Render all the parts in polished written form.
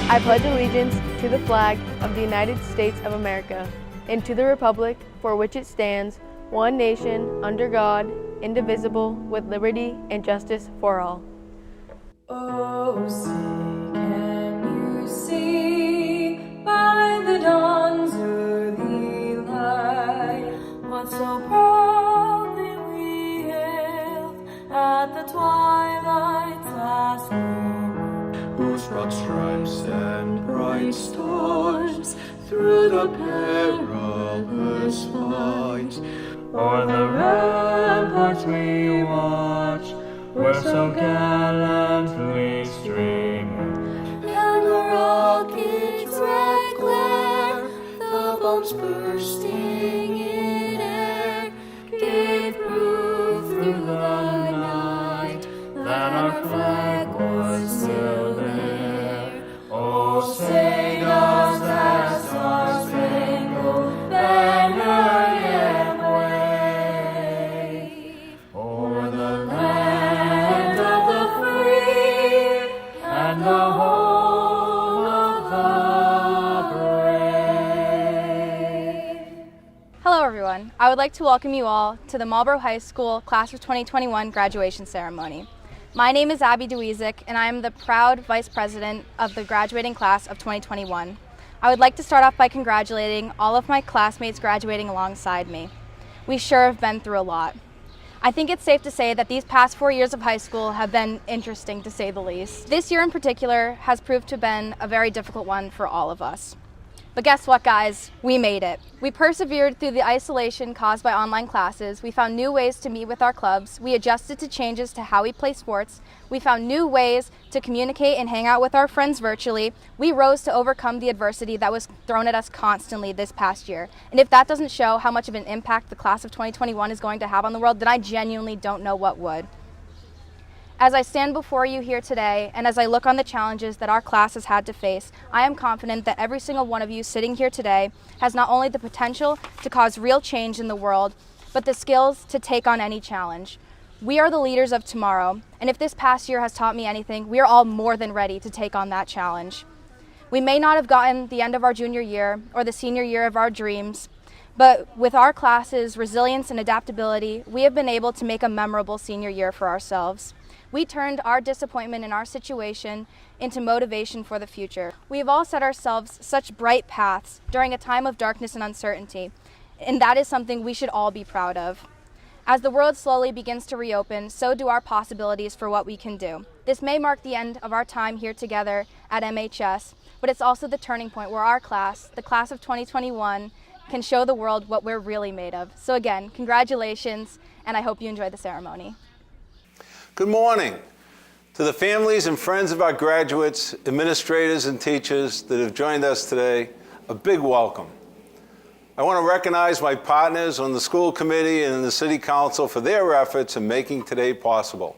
I pledge allegiance to the flag of the United States of America and to the republic for which it stands, one nation, under God, indivisible, with liberty and justice for all. Oh, see, can you see by the dawn's early light what so proudly we hailed at the twilight's last gleaming, whose broad stripes and bright stars through the perilous fight o'er the ramparts we watch were so gallantly streaming, and the rocket's red glare, the bombs bursting in air, gave proof through the night that our flag was still there. Oh, say does that star-spangled banner yet wave o'er the land of the free and the home of the brave? Hello everyone. I would like to welcome you all to the Marlborough High School Class of 2021 graduation ceremony. My name is Abby Dewizik, and I am the proud Vice President of the graduating class of 2021. I would like to start off by congratulating all of my classmates graduating alongside me. We sure have been through a lot. I think it's safe to say that these past 4 years of high school have been interesting, to say the least. This year in particular has proved to have been a very difficult one for all of us. But guess what, guys? We made it. We persevered through the isolation caused by online classes. We found new ways to meet with our clubs. We adjusted to changes to how we play sports. We found new ways to communicate and hang out with our friends virtually. We rose to overcome the adversity that was thrown at us constantly this past year. And if that doesn't show how much of an impact the class of 2021 is going to have on the world, then I genuinely don't know what would. As I stand before you here today, and as I look on the challenges that our class has had to face, I am confident that every single one of you sitting here today has not only the potential to cause real change in the world, but the skills to take on any challenge. We are the leaders of tomorrow, and if this past year has taught me anything, we are all more than ready to take on that challenge. We may not have gotten the end of our junior year or the senior year of our dreams, but with our class's resilience and adaptability, we have been able to make a memorable senior year for ourselves. We turned our disappointment in our situation into motivation for the future. We have all set ourselves such bright paths during a time of darkness and uncertainty, and that is something we should all be proud of. As the world slowly begins to reopen, so do our possibilities for what we can do. This may mark the end of our time here together at MHS, but it's also the turning point where our class, the class of 2021, can show the world what we're really made of. So again, congratulations, and I hope you enjoy the ceremony. Good morning to the families and friends of our graduates, administrators, and teachers that have joined us today. A big welcome. I want to recognize my partners on the school committee and in the City Council for their efforts in making today possible.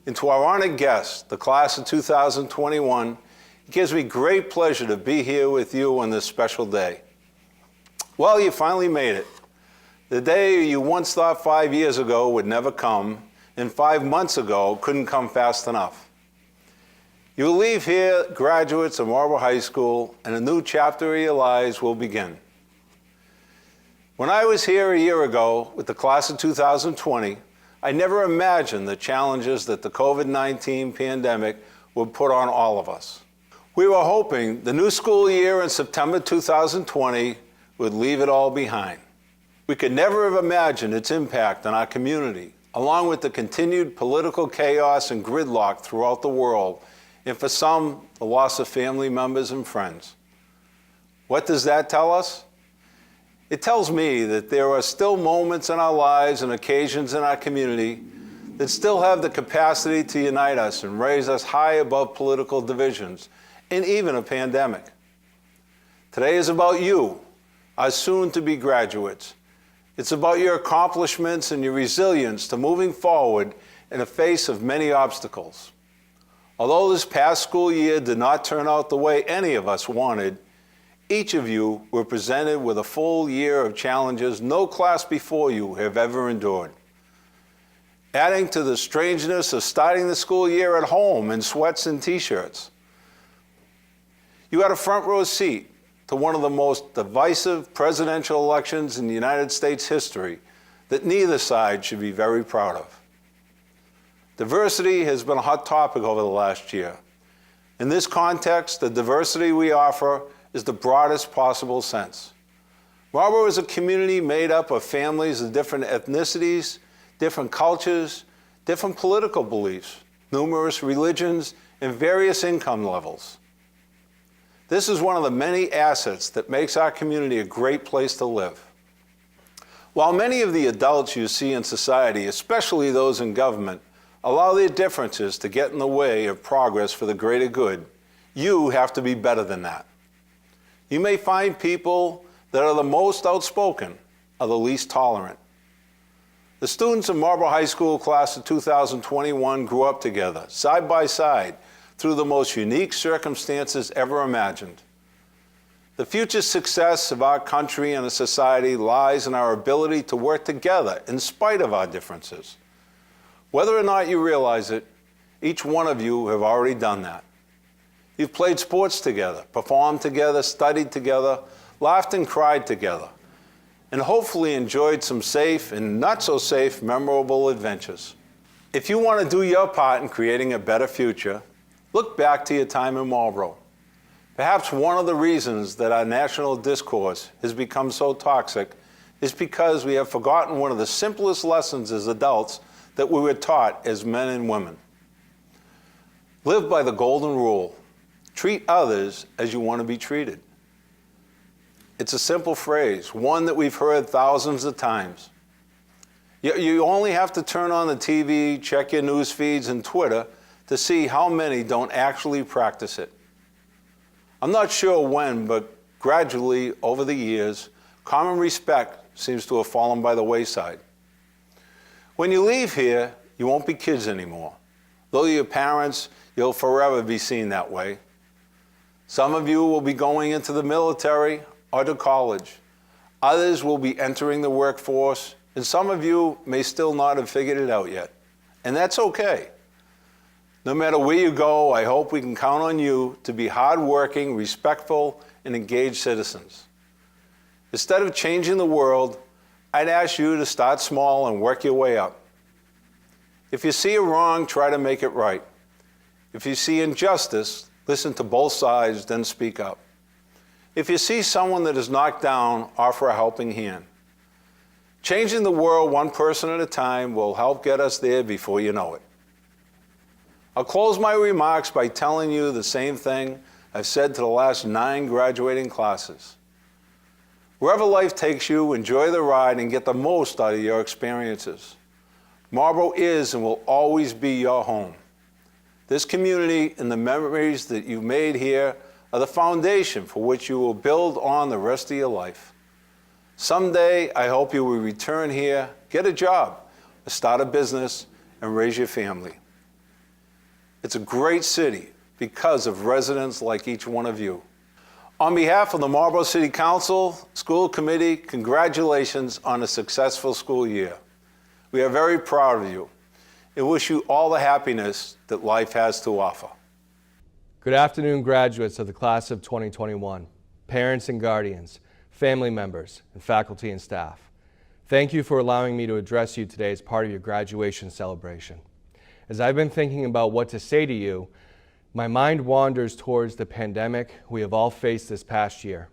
And to our honored guests, the class of 2021, it gives me great pleasure to be here with you on this special day. Well, you finally made it. The day you once thought 5 years ago would never come, and 5 months ago couldn't come fast enough. You will leave here graduates of Marlborough High School, and a new chapter of your lives will begin. When I was here a year ago with the class of 2020, I never imagined the challenges that the COVID-19 pandemic would put on all of us. We were hoping the new school year in September 2020 would leave it all behind. We could never have imagined its impact on our community, along with the continued political chaos and gridlock throughout the world, and for some, the loss of family members and friends. What does that tell us? It tells me that there are still moments in our lives and occasions in our community that still have the capacity to unite us and raise us high above political divisions and even a pandemic. Today is about you, our soon-to-be graduates. It's about your accomplishments and your resilience to moving forward in the face of many obstacles. Although this past school year did not turn out the way any of us wanted, each of you were presented with a full year of challenges no class before you have ever endured. Adding to the strangeness of starting the school year at home in sweats and t-shirts, you had a front row seat to one of the most divisive presidential elections in the United States history that neither side should be very proud of. Diversity has been a hot topic over the last year. In this context, the diversity we offer is the broadest possible sense. Marlborough is a community made up of families of different ethnicities, different cultures, different political beliefs, numerous religions, and various income levels. This is one of the many assets that makes our community a great place to live. While many of the adults you see in society, especially those in government, allow their differences to get in the way of progress for the greater good, you have to be better than that. You may find people that are the most outspoken are the least tolerant. The students of Marlborough High School class of 2021 grew up together, side by side, through the most unique circumstances ever imagined. The future success of our country and a society lies in our ability to work together in spite of our differences. Whether or not you realize it, each one of you have already done that. You've played sports together, performed together, studied together, laughed and cried together, and hopefully enjoyed some safe and not so safe memorable adventures. If you want to do your part in creating a better future, look back to your time in Marlborough. Perhaps one of the reasons that our national discourse has become so toxic is because we have forgotten one of the simplest lessons as adults that we were taught as men and women. Live by the golden rule. Treat others as you want to be treated. It's a simple phrase, one that we've heard thousands of times. You only have to turn on the TV, check your news feeds and Twitter to see how many don't actually practice it. I'm not sure when, but gradually over the years, common respect seems to have fallen by the wayside. When you leave here, you won't be kids anymore. Though your parents, you'll forever be seen that way. Some of you will be going into the military or to college. Others will be entering the workforce, and some of you may still not have figured it out yet. And that's okay. No matter where you go, I hope we can count on you to be hardworking, respectful, and engaged citizens. Instead of changing the world, I'd ask you to start small and work your way up. If you see a wrong, try to make it right. If you see injustice, listen to both sides, then speak up. If you see someone that is knocked down, offer a helping hand. Changing the world one person at a time will help get us there before you know it. I'll close my remarks by telling you the same thing I've said to the last 9 graduating classes. Wherever life takes you, enjoy the ride and get the most out of your experiences. Marlborough is and will always be your home. This community and the memories that you've made here are the foundation for which you will build on the rest of your life. Someday, I hope you will return here, get a job, start a business, and raise your family. It's a great city because of residents like each one of you. On behalf of the Marlborough City Council, School Committee, congratulations on a successful school year. We are very proud of you and wish you all the happiness that life has to offer. Good afternoon, graduates of the class of 2021, parents and guardians, family members, and faculty and staff. Thank you for allowing me to address you today as part of your graduation celebration. As I've been thinking about what to say to you, my mind wanders towards the pandemic we have all faced this past year.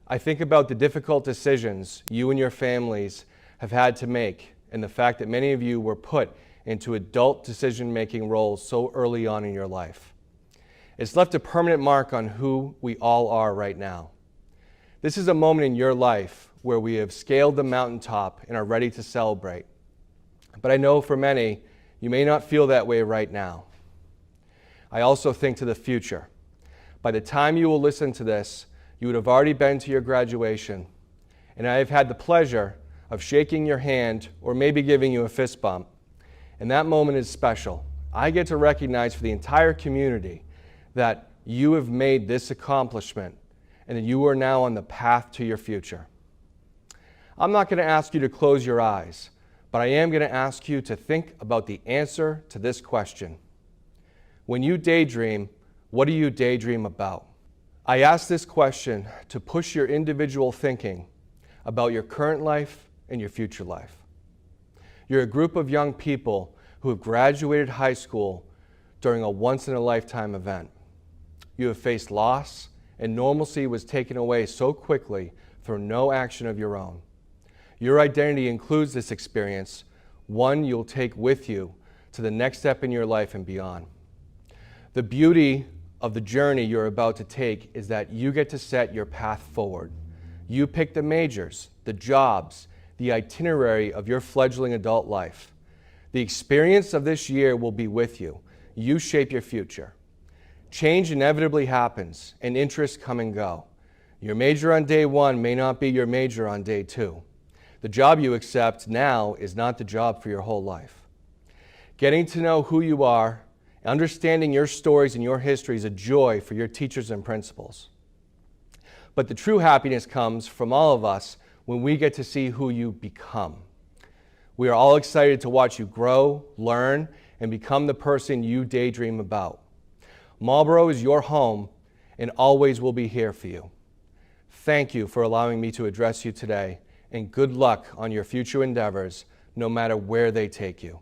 I think about the difficult decisions you and your families have had to make and the fact that many of you were put into adult decision-making roles so early on in your life. It's left a permanent mark on who we all are right now. This is a moment in your life where we have scaled the mountaintop and are ready to celebrate. But I know for many, you may not feel that way right now. I also think to the future. By the time you will listen to this, you would have already been to your graduation, and I have had the pleasure of shaking your hand or maybe giving you a fist bump. And that moment is special. I get to recognize for the entire community that you have made this accomplishment and that you are now on the path to your future. I'm not going to ask you to close your eyes, but I am going to ask you to think about the answer to this question. When you daydream, what do you daydream about? I ask this question to push your individual thinking about your current life and your future life. You're a group of young people who have graduated high school during a once-in-a-lifetime event. You have faced loss, and normalcy was taken away so quickly through no action of your own. Your identity includes this experience, one you'll take with you to the next step in your life and beyond. The beauty of the journey you're about to take is that you get to set your path forward. You pick the majors, the jobs, the itinerary of your fledgling adult life. The experience of this year will be with you. You shape your future. Change inevitably happens, and interests come and go. Your major on day one may not be your major on day two. The job you accept now is not the job for your whole life. Getting to know who you are, understanding your stories and your history is a joy for your teachers and principals. But the true happiness comes from all of us when we get to see who you become. We are all excited to watch you grow, learn, and become the person you daydream about. Marlborough is your home and always will be here for you. Thank you for allowing me to address you today, and good luck on your future endeavors, no matter where they take you.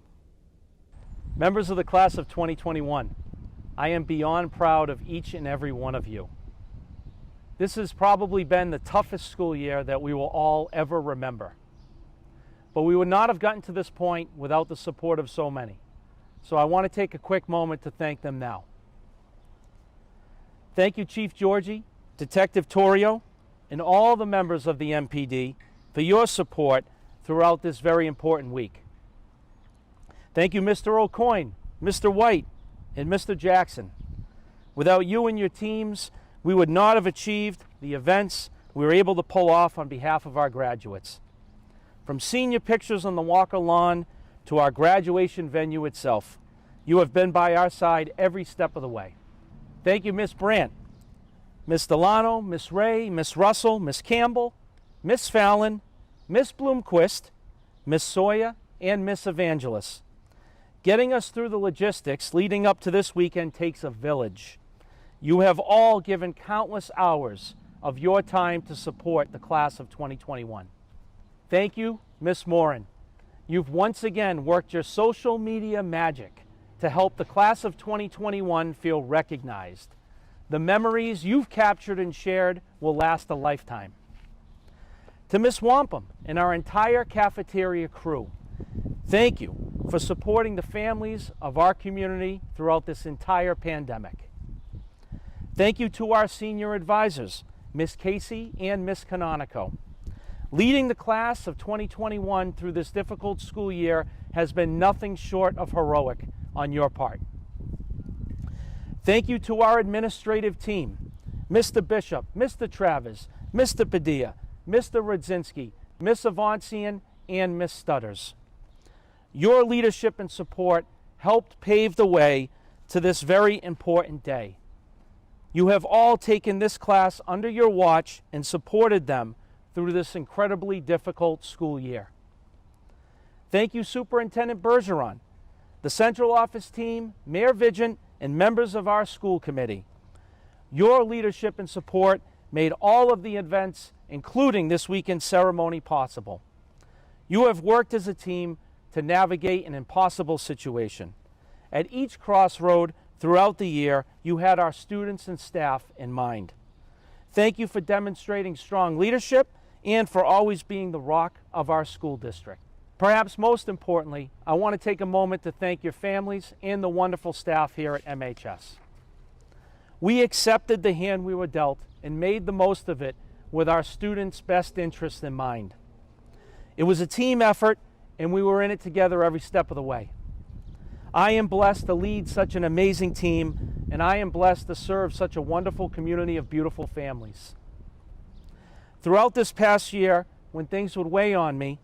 Members of the class of 2021, I am beyond proud of each and every one of you. This has probably been the toughest school year that we will all ever remember. But we would not have gotten to this point without the support of so many. So I want to take a quick moment to thank them now. Thank you, Chief Georgie, Detective Torrio, and all the members of the MPD for your support throughout this very important week. Thank you, Mr. O'Coin, Mr. White, and Mr. Jackson. Without you and your teams, we would not have achieved the events we were able to pull off on behalf of our graduates. From senior pictures on the Walker lawn to our graduation venue itself, you have been by our side every step of the way. Thank you, Miss Brandt, Miss Delano, Miss Ray, Miss Russell, Miss Campbell, Miss Fallon, Miss Bloomquist, Miss Sawyer, and Miss Evangelos. Getting us through the logistics leading up to this weekend takes a village. You have all given countless hours of your time to support the class of 2021. Thank you, Miss Morin. You've once again worked your social media magic to help the class of 2021 feel recognized. The memories you've captured and shared will last a lifetime. To Miss Wampum and our entire cafeteria crew, thank you for supporting the families of our community throughout this entire pandemic. Thank you to our senior advisors, Miss Casey and Miss Canonico. Leading the class of 2021 through this difficult school year has been nothing short of heroic on your part. Thank you to our administrative team, Mr. Bishop, Mr. Travers, Mr. Padilla, Mr. Rodzinski, Miss Avancian, and Miss Stutters. Your leadership and support helped pave the way to this very important day. You have all taken this class under your watch and supported them through this incredibly difficult school year. Thank you, Superintendent Bergeron, the central office team, Mayor Vigent, and members of our school committee. Your leadership and support made all of the events, including this weekend's ceremony, possible. You have worked as a team to navigate an impossible situation. At each crossroad throughout the year, you had our students and staff in mind. Thank you for demonstrating strong leadership and for always being the rock of our school district. Perhaps most importantly, I want to take a moment to thank your families and the wonderful staff here at MHS. We accepted the hand we were dealt and made the most of it with our students' best interests in mind. It was a team effort, and we were in it together every step of the way. I am blessed to lead such an amazing team, and I am blessed to serve such a wonderful community of beautiful families. Throughout this past year, when things would weigh on me,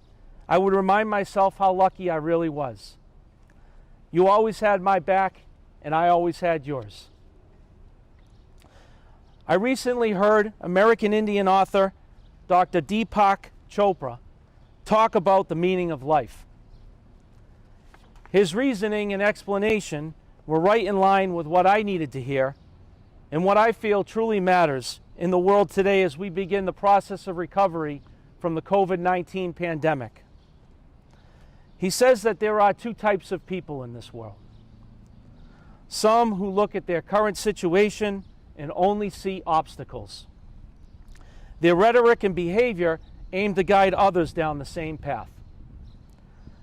I would remind myself how lucky I really was. You always had my back, and I always had yours. I recently heard American Indian author Dr. Deepak Chopra talk about the meaning of life. His reasoning and explanation were right in line with what I needed to hear and what I feel truly matters in the world today as we begin the process of recovery from the COVID-19 pandemic. He says that there are two types of people in this world. Some who look at their current situation and only see obstacles. Their rhetoric and behavior aim to guide others down the same path.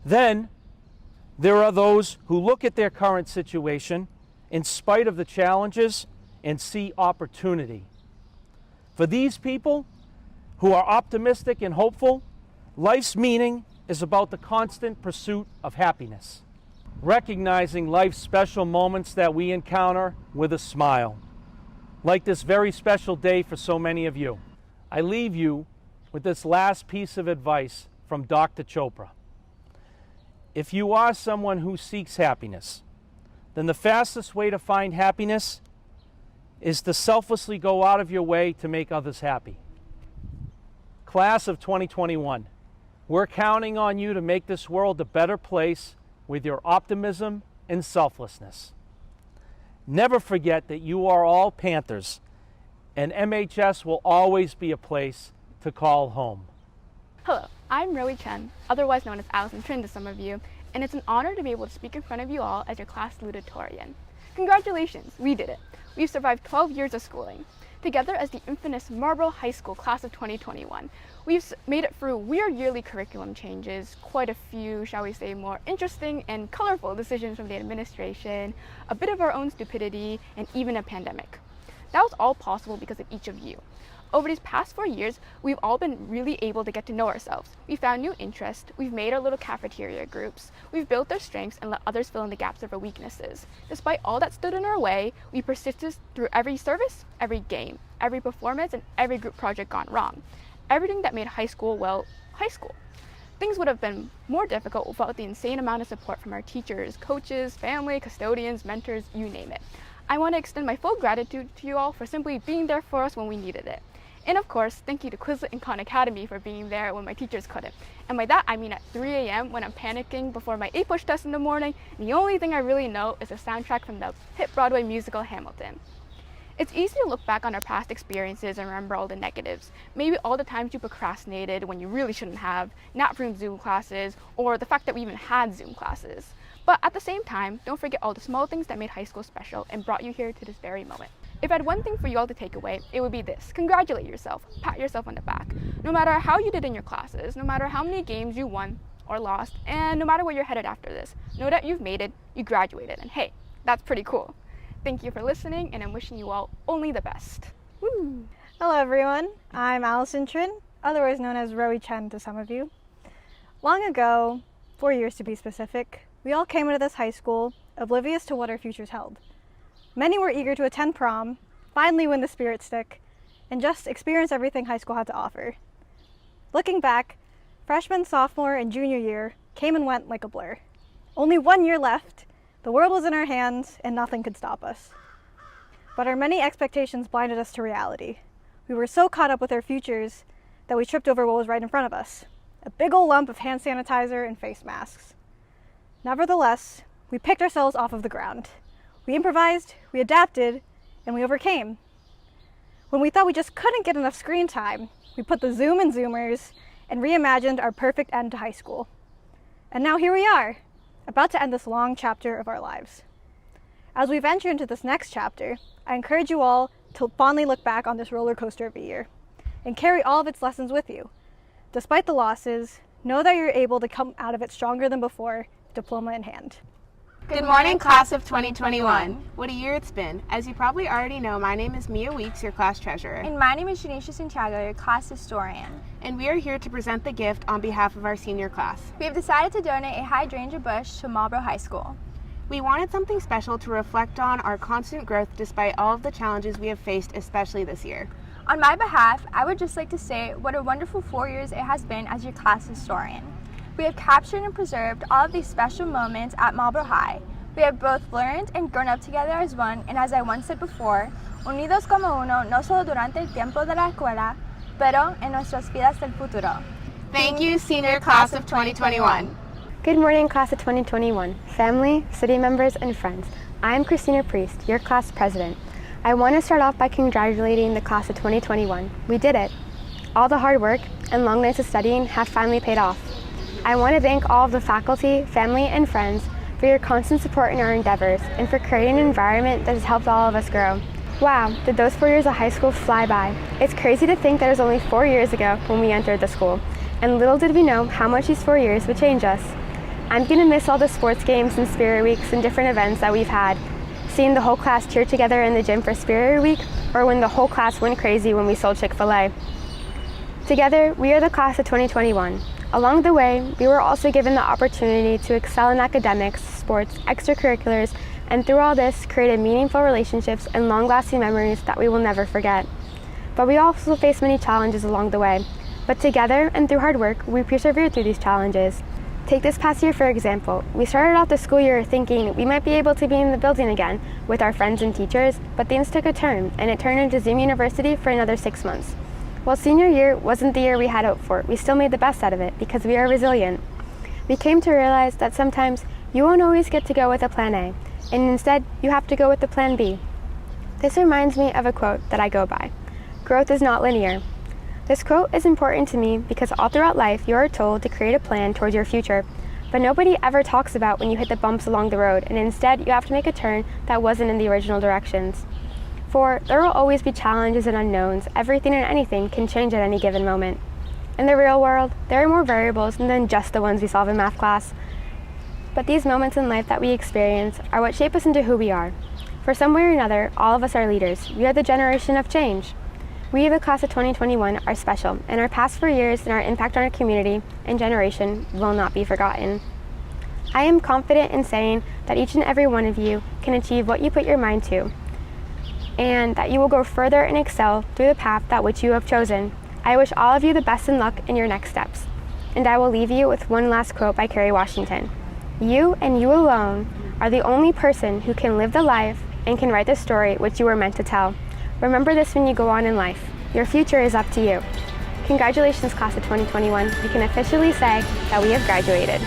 Then, there are those who look at their current situation in spite of the challenges and see opportunity. For these people who are optimistic and hopeful, life's meaning is about the constant pursuit of happiness, recognizing life's special moments that we encounter with a smile, like this very special day for so many of you. I leave you with this last piece of advice from Dr. Chopra. If you are someone who seeks happiness, then the fastest way to find happiness is to selflessly go out of your way to make others happy. Class of 2021, we're counting on you to make this world a better place with your optimism and selflessness. Never forget that you are all Panthers, and MHS will always be a place to call home. Hello, I'm Rowie Chen, otherwise known as Allison Trin to some of you, and it's an honor to be able to speak in front of you all as your class salutatorian. Congratulations, we did it. We've survived 12 years of schooling. Together as the infamous Marlborough High School class of 2021, we've made it through weird yearly curriculum changes, quite a few, shall we say, more interesting and colorful decisions from the administration, a bit of our own stupidity, and even a pandemic. That was all possible because of each of you. Over these past 4 years, we've all been really able to get to know ourselves. We found new interests, we've made our little cafeteria groups, we've built our strengths and let others fill in the gaps of our weaknesses. Despite all that stood in our way, we persisted through every service, every game, every performance, and every group project gone wrong. Everything that made high school, well, high school. Things would have been more difficult without the insane amount of support from our teachers, coaches, family, custodians, mentors, you name it. I want to extend my full gratitude to you all for simply being there for us when we needed it. And of course, thank you to Quizlet and Khan Academy for being there when my teachers couldn't. And by that, I mean at 3 a.m. when I'm panicking before my A-push test in the morning, and the only thing I really know is the soundtrack from the hit Broadway musical Hamilton. It's easy to look back on our past experiences and remember all the negatives. Maybe all the times you procrastinated when you really shouldn't have, not from Zoom classes, or the fact that we even had Zoom classes. But at the same time, don't forget all the small things that made high school special and brought you here to this very moment. If I had one thing for you all to take away, it would be this. Congratulate yourself. Pat yourself on the back. No matter how you did in your classes, no matter how many games you won or lost, and no matter where you're headed after this, know that you've made it, you graduated, and hey, that's pretty cool. Thank you for listening, and I'm wishing you all only the best. Woo! Hello everyone, I'm Allison Trin, otherwise known as Rowie Chen to some of you. Long ago, 4 years to be specific, we all came into this high school oblivious to what our futures held. Many were eager to attend prom, finally win the spirit stick, and just experience everything high school had to offer. Looking back, freshman, sophomore, and junior year came and went like a blur. Only 1 year left, the world was in our hands, and nothing could stop us. But our many expectations blinded us to reality. We were so caught up with our futures that we tripped over what was right in front of us, a big old lump of hand sanitizer and face masks. Nevertheless, we picked ourselves off of the ground. We improvised, we adapted, and we overcame. When we thought we just couldn't get enough screen time, we put the Zoom in Zoomers and reimagined our perfect end to high school. And now here we are, about to end this long chapter of our lives. As we venture into this next chapter, I encourage you all to fondly look back on this roller coaster of a year and carry all of its lessons with you. Despite the losses, know that you're able to come out of it stronger than before, diploma in hand. Good morning, class of 2021. What a year it's been. As you probably already know, my name is Mia Weeks, your class treasurer. And my name is Janisha Santiago, your class historian. And we are here to present the gift on behalf of our senior class. We have decided to donate a hydrangea bush to Marlborough High School. We wanted something special to reflect on our constant growth despite all of the challenges we have faced, especially this year. On my behalf, I would just like to say what a wonderful 4 years it has been as your class historian. We have captured and preserved all of these special moments at Marlborough High. We have both learned and grown up together as one, and as I once said before, unidos como uno, no solo durante el tiempo de la escuela, pero en nuestras vidas del futuro. Thank you, senior class of 2021. Good morning, class of 2021, family, city members, and friends. I am Christina Priest, your class president. I want to start off by congratulating the class of 2021. We did it. All the hard work and long nights of studying have finally paid off. I want to thank all of the faculty, family, and friends for your constant support in our endeavors and for creating an environment that has helped all of us grow. Wow, did those 4 years of high school fly by? It's crazy to think that it was only 4 years ago when we entered the school, and little did we know how much these 4 years would change us. I'm gonna miss all the sports games and Spirit Weeks and different events that we've had, seeing the whole class cheer together in the gym for Spirit Week, or when the whole class went crazy when we sold Chick-fil-A. Together, we are the class of 2021. Along the way, we were also given the opportunity to excel in academics, sports, extracurriculars, and through all this, created meaningful relationships and long-lasting memories that we will never forget. But we also faced many challenges along the way. But together and through hard work, we persevered through these challenges. Take this past year, for example. We started off the school year thinking we might be able to be in the building again with our friends and teachers, but things took a turn, and it turned into Zoom University for another 6 months. While senior year wasn't the year we had hoped for, we still made the best out of it because we are resilient. We came to realize that sometimes you won't always get to go with a plan A, and instead you have to go with the plan B. This reminds me of a quote that I go by. Growth is not linear. This quote is important to me because all throughout life you are told to create a plan towards your future, but nobody ever talks about when you hit the bumps along the road and instead you have to make a turn that wasn't in the original directions. For there will always be challenges and unknowns. Everything and anything can change at any given moment. In the real world, there are more variables than just the ones we solve in math class. But these moments in life that we experience are what shape us into who we are. For some way or another, all of us are leaders. We are the generation of change. We, the class of 2021, are special, and our past 4 years and our impact on our community and generation will not be forgotten. I am confident in saying that each and every one of you can achieve what you put your mind to, and that you will go further and excel through the path that which you have chosen. I wish all of you the best in luck in your next steps. And I will leave you with one last quote by Kerry Washington. You and you alone are the only person who can live the life and can write the story which you were meant to tell. Remember this when you go on in life. Your future is up to you. Congratulations, class of 2021. You can officially say that we have graduated.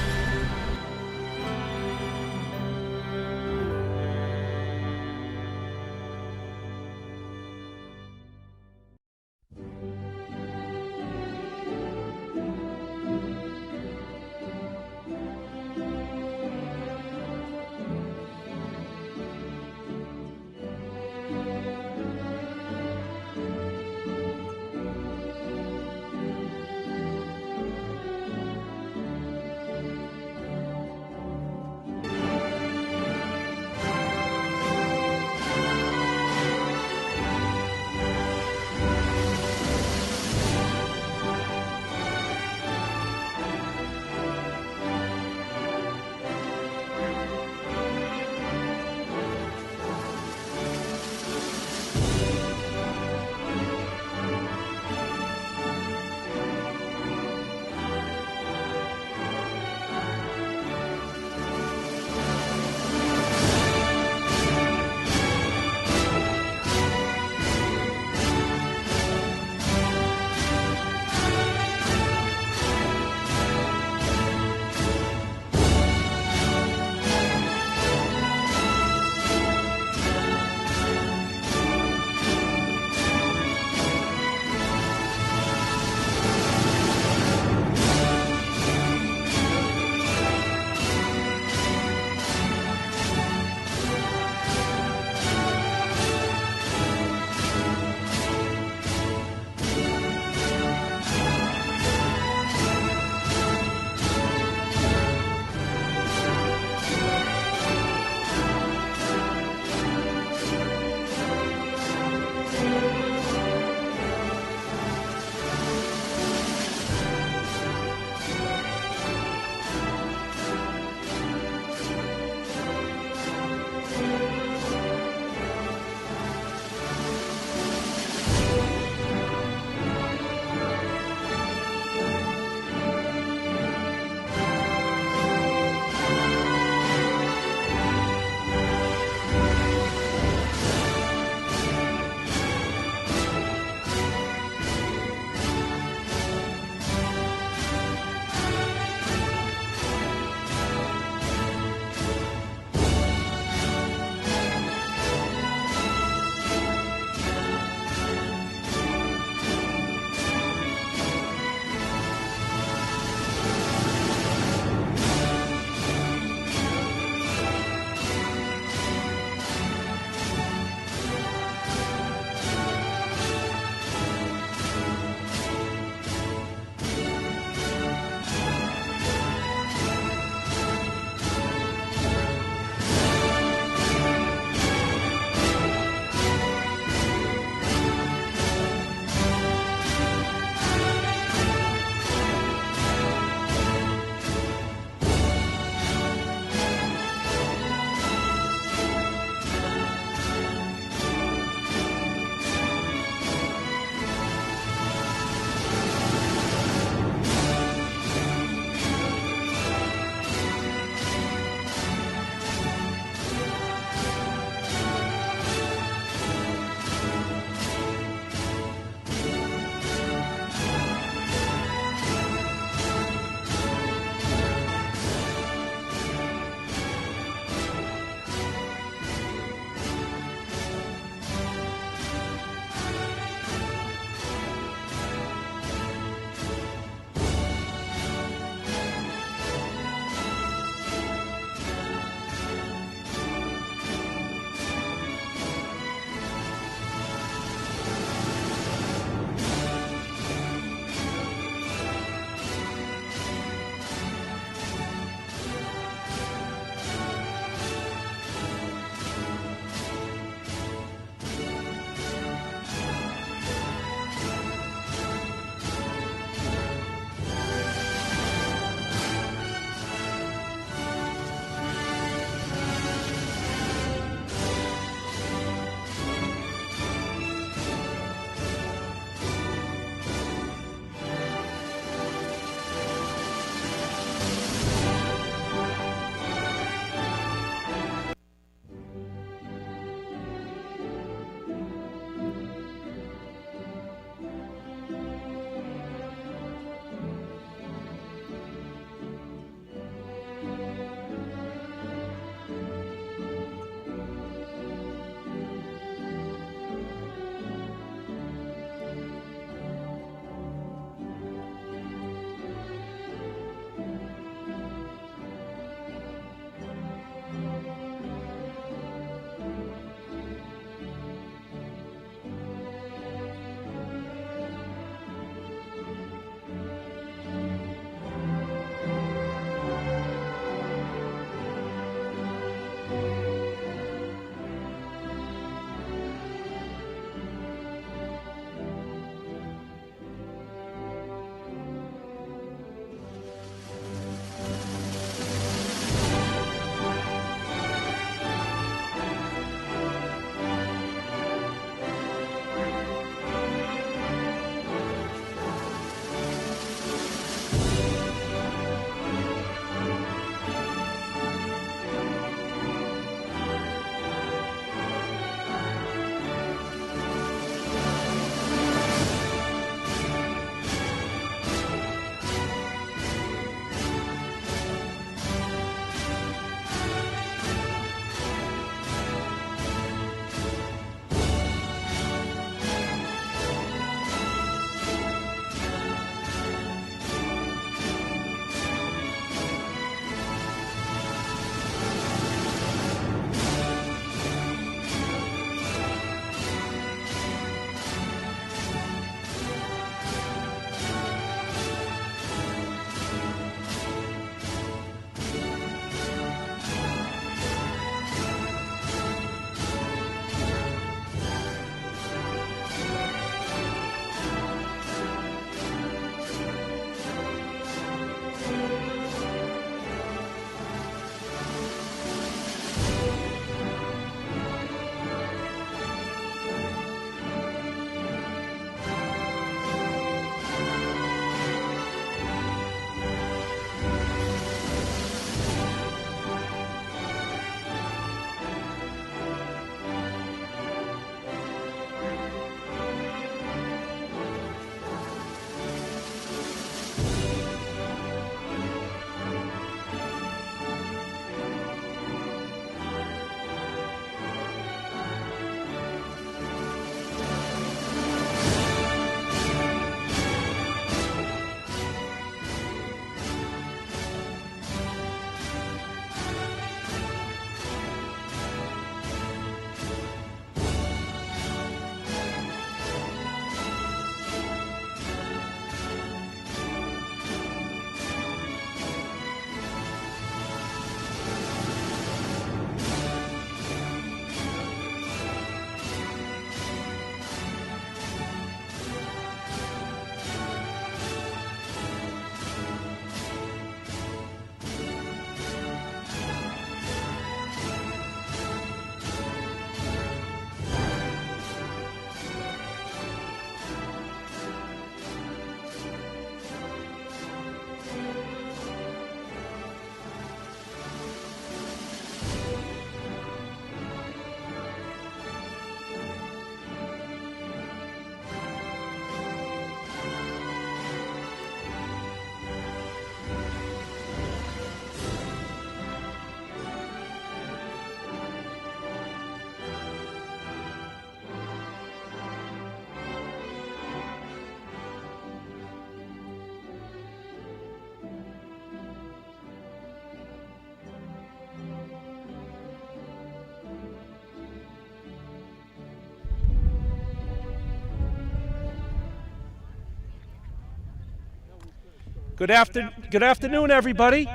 Good afternoon, everybody.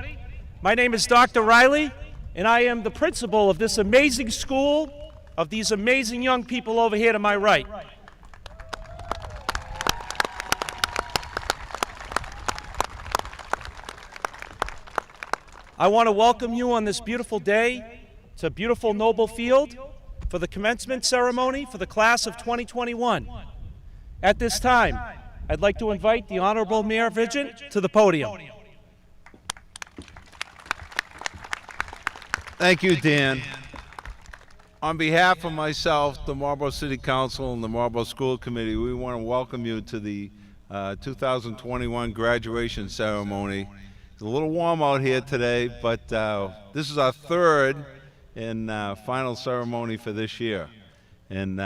My name is Dr. Riley, and I am the principal of this amazing school, of these amazing young people over here to my right. I want to welcome you on this beautiful day to beautiful Noble Field for the commencement ceremony for the class of 2021. At this time, I'd like to invite the Honorable Mayor Vigent to the podium. Thank you, Dan. On behalf of myself, the Marlborough City Council, and the Marlborough School Committee, we want to welcome you to the 2021 graduation ceremony. It's a little warm out here today, but this is our third and final ceremony for this year. And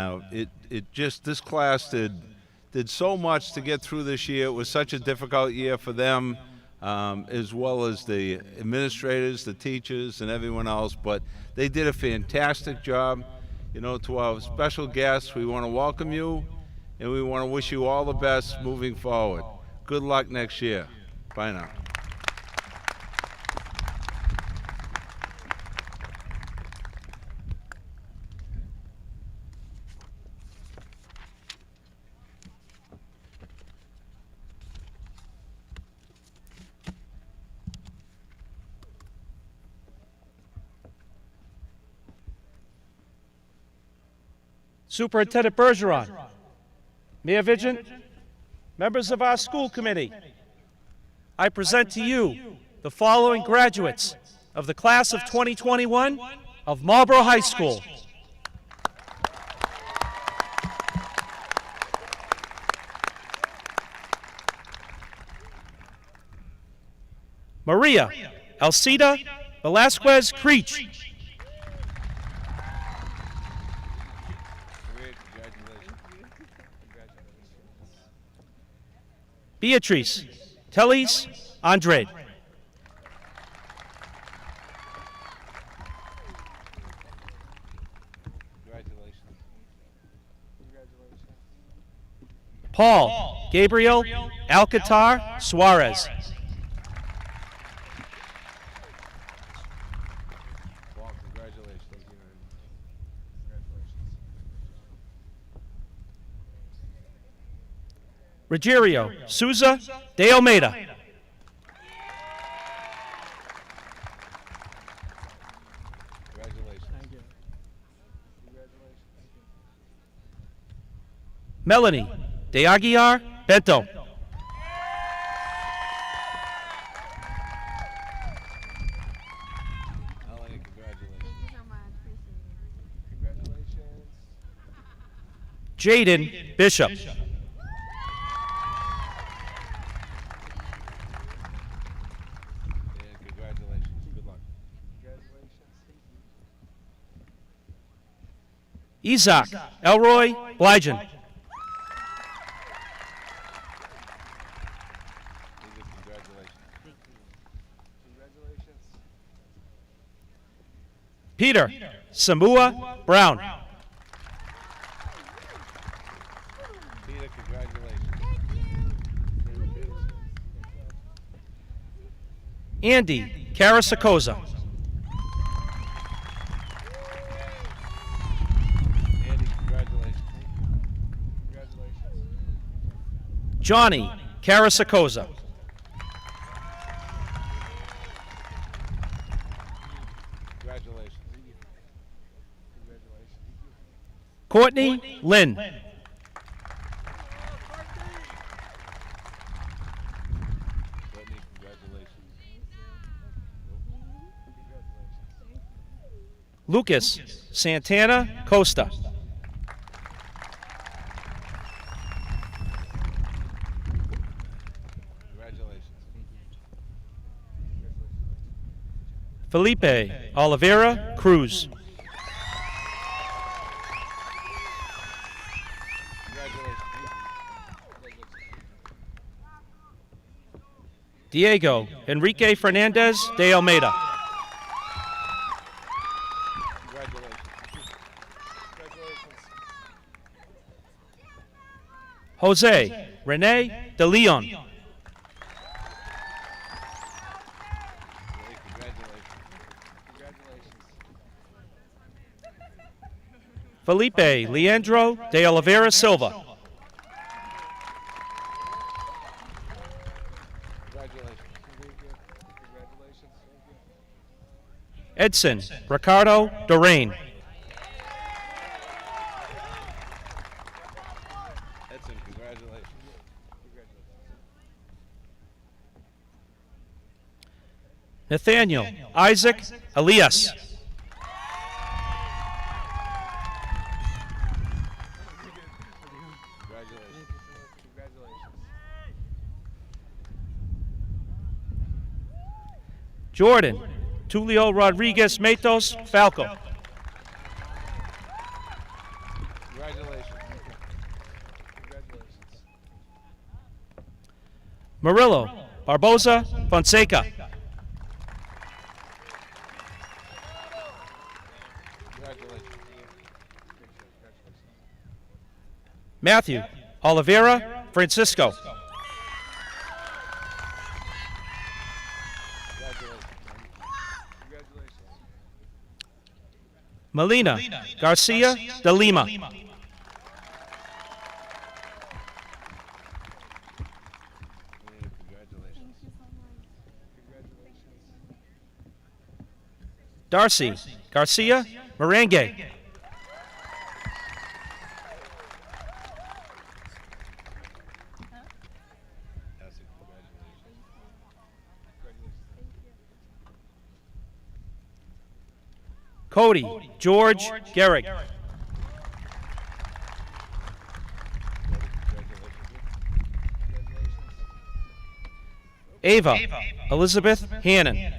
this class did so much to get through this year. It was such a difficult year for them, as well as the administrators, the teachers, and everyone else, but they did a fantastic job. You know, to our special guests, we want to welcome you, and we want to wish you all the best moving forward. Good luck next year. Bye now. Superintendent Bergeron, Mayor Vigent, members of our school committee, I present to you the following graduates of the class of 2021 of Marlborough High School. Maria Alcida Velasquez Creech. Beatrice Telis Andrade. Paul Gabriel Alcatar Suarez. Rogerio Souza de Almeida. Melanie de Aguiar Bento. Jaden Bishop. Isaac Elroy Blygen. Peter Samua Brown. Peter, congratulations. Andy Carasacosa. Johnny Carasacosa. Congratulations. Courtney Lynn. Lucas Santana Costa. Felipe Oliveira Cruz. Diego Enrique Fernandez de Almeida. Jose Rene de Leon. Felipe Leandro de Oliveira Silva. Edson Ricardo Dorain. Edson, congratulations. Nathaniel Isaac Elias. Jordan Tulio Rodriguez Matos Falco. Congratulations. Murillo Barboza Fonseca. Matthew Oliveira Francisco. Melina Garcia de Lima. Darcy Garcia Merengue. Cody George Garrick. Ava Elizabeth Hannon.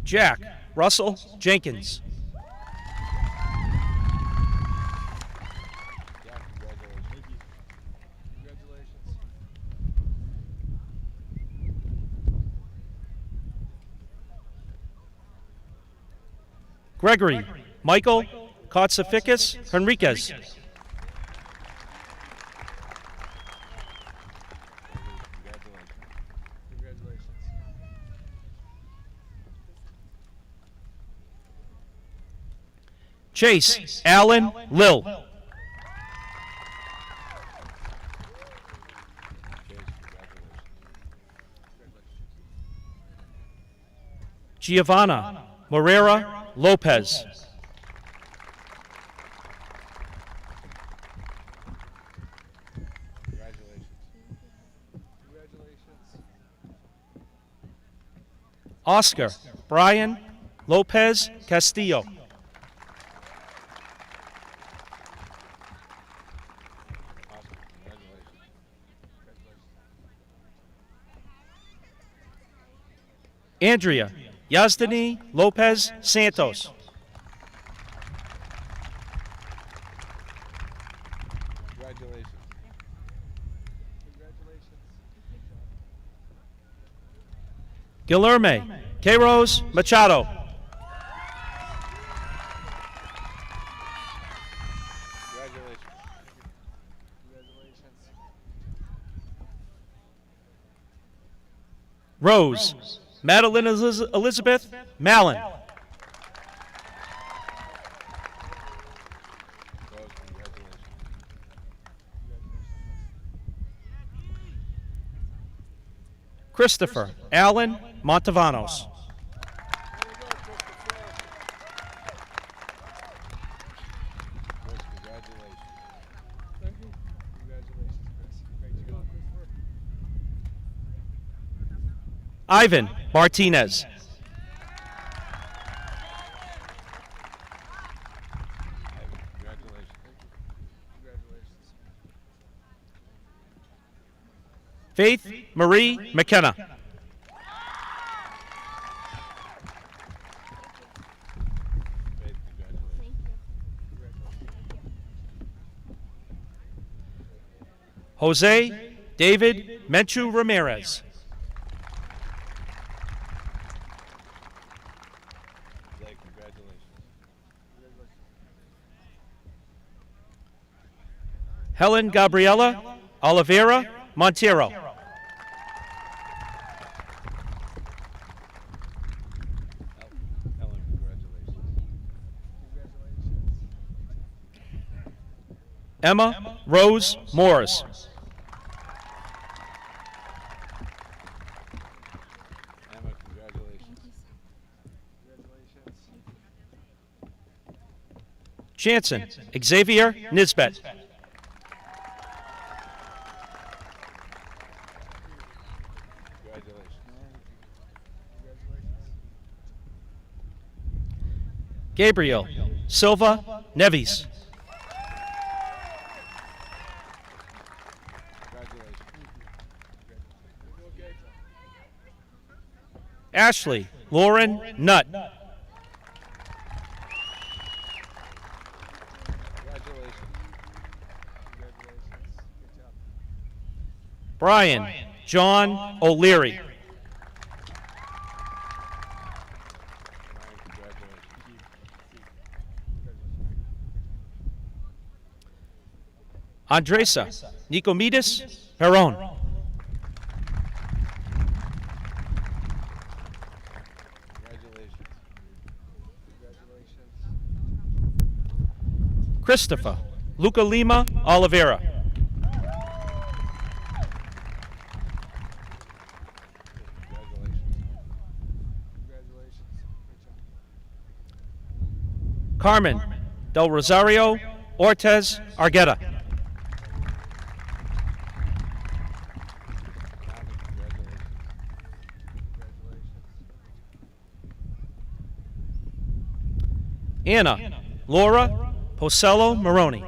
Jack Russell Jenkins. Gregory Michael Kotsafikis Henriquez. Chase Allen Lill. Giovanna Morera Lopez. Oscar Brian Lopez Castillo. Andrea Yazdani Lopez Santos. Congratulations. Guilherme Queiroz Machado. Rose Madeline Elizabeth Mallon. Christopher Allen Montavanos. Ivan Martinez. Faith Marie McKenna. Jose David Menchu Ramirez. Helen Gabriela Oliveira Montero. Emma Rose Morris. Emma, congratulations. Jansen Xavier Nisbet. Gabriel Silva Neves. Ashley Lauren Nutt. Brian John O'Leary. Andresa Nicomedes Perron. Christopher Luca Lima Oliveira. Carmen Del Rosario Ortez Argueta. Anna Laura Posello Maroney.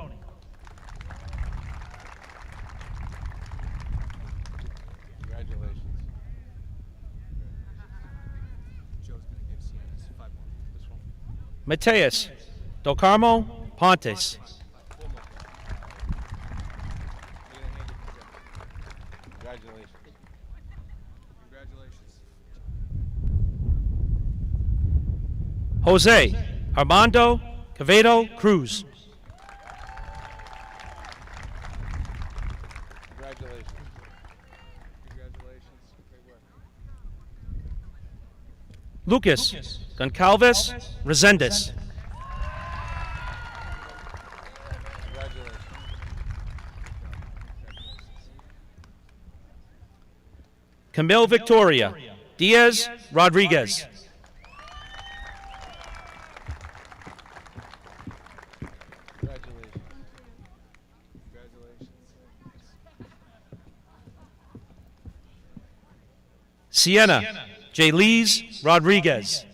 Mateus Del Carmo Pontes. Jose Armando Quevedo Cruz. Congratulations. Lucas Goncalves Resendez. Camille Victoria Diaz Rodriguez. Sienna J. Lees Rodriguez.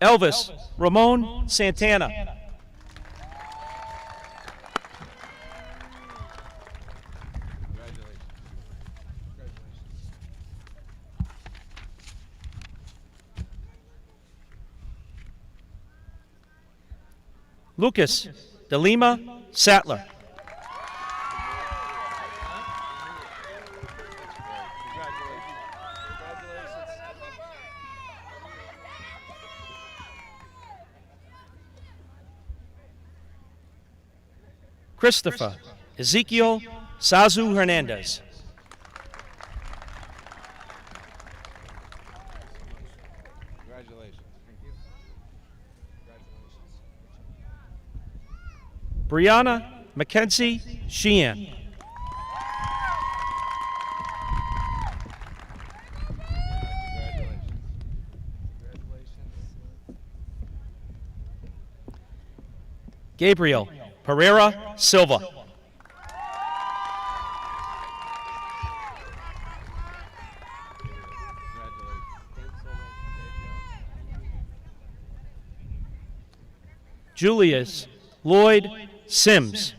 Elvis Ramon Santana. Lucas De Lima Sattler. Christopher Ezekiel Sazu Hernandez. Congratulations. Brianna Mackenzie Sheehan. Gabriel Pereira Silva. Julius Lloyd Sims.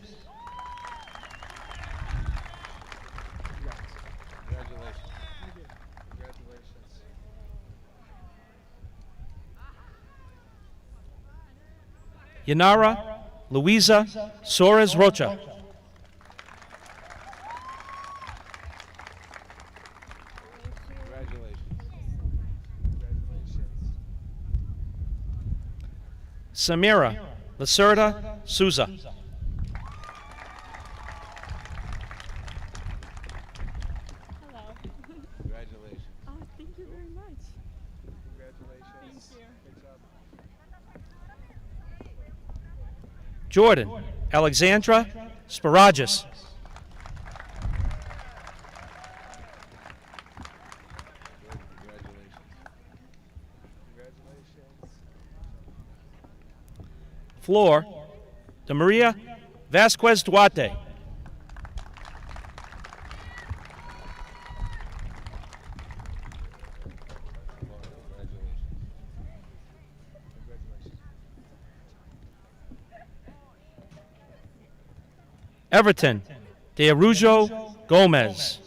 Yanara Luisa Soares Rocha. Samira Lacerda Souza. Congratulations. Oh, thank you very much. Congratulations. Thank you. Good job. Jordan Alexandra Sparagus. Flor de Maria Vasquez Duarte. Everton de Arujo Gomez.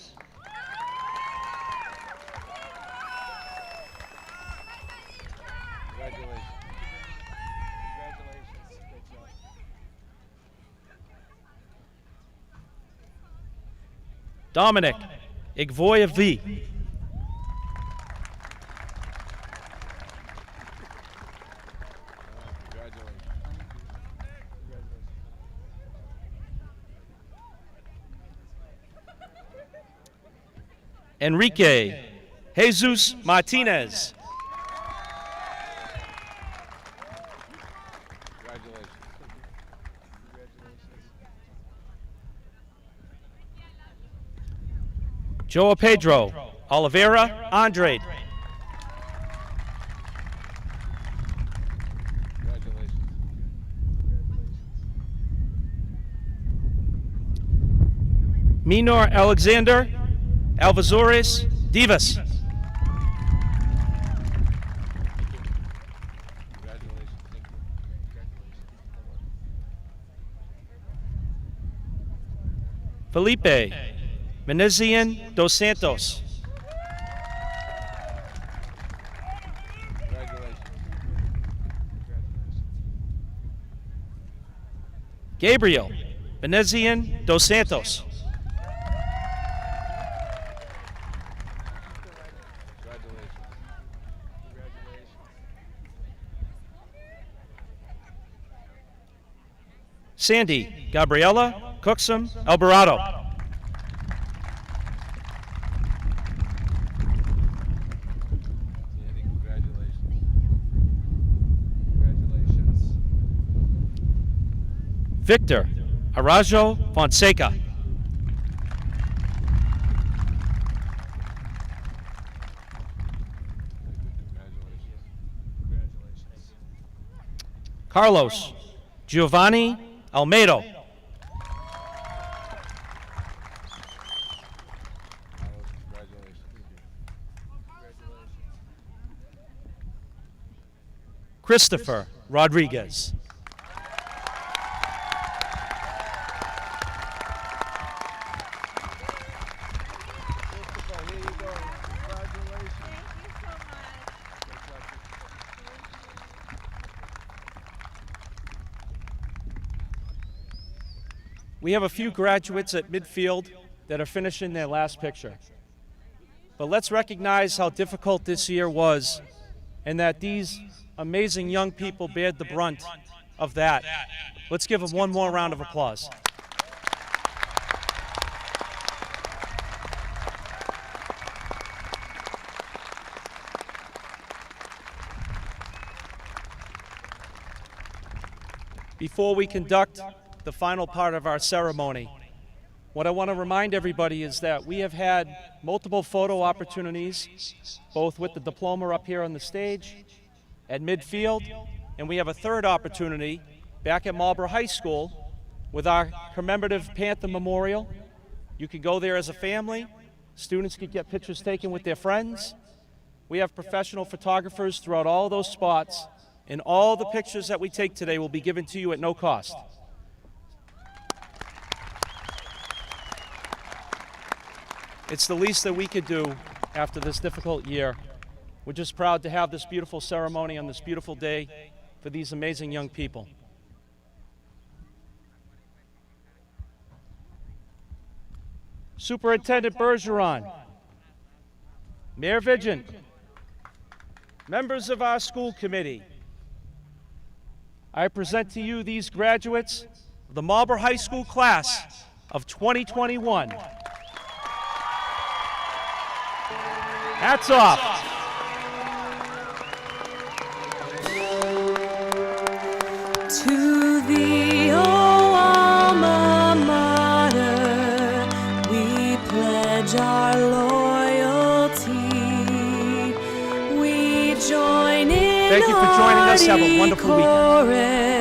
Dominic Igvoya V. Enrique Jesus Martinez. Joa Pedro Oliveira Andrade. Minor Alexander Alvazores Divas. Felipe Menezian dos Santos. Gabriel Menezian dos Santos. Sandy Gabriela Cooksum Alvarado. Victor Arajo Fonseca. Carlos Giovanni Almeida. Christopher Rodriguez. We have a few graduates at midfield that are finishing their last picture. But let's recognize how difficult this year was and that these amazing young people bared the brunt of that. Let's give them one more round of applause. Before we conduct the final part of our ceremony, what I want to remind everybody is that we have had multiple photo opportunities, both with the diploma up here on the stage, at midfield, and we have a third opportunity back at Marlborough High School with our commemorative Panther Memorial. You can go there as a family. Students could get pictures taken with their friends. We have professional photographers throughout all those spots, and all the pictures that we take today will be given to you at no cost. It's the least that we could do after this difficult year. We're just proud to have this beautiful ceremony on this beautiful day for these amazing young people. Superintendent Bergeron, Mayor Vigent, members of our school committee, I present to you these graduates of the Marlborough High School class of 2021. Hats off. To thee, O alma mater, we pledge our loyalty. We join in Thank you for joining us. Have a wonderful weekend. chorus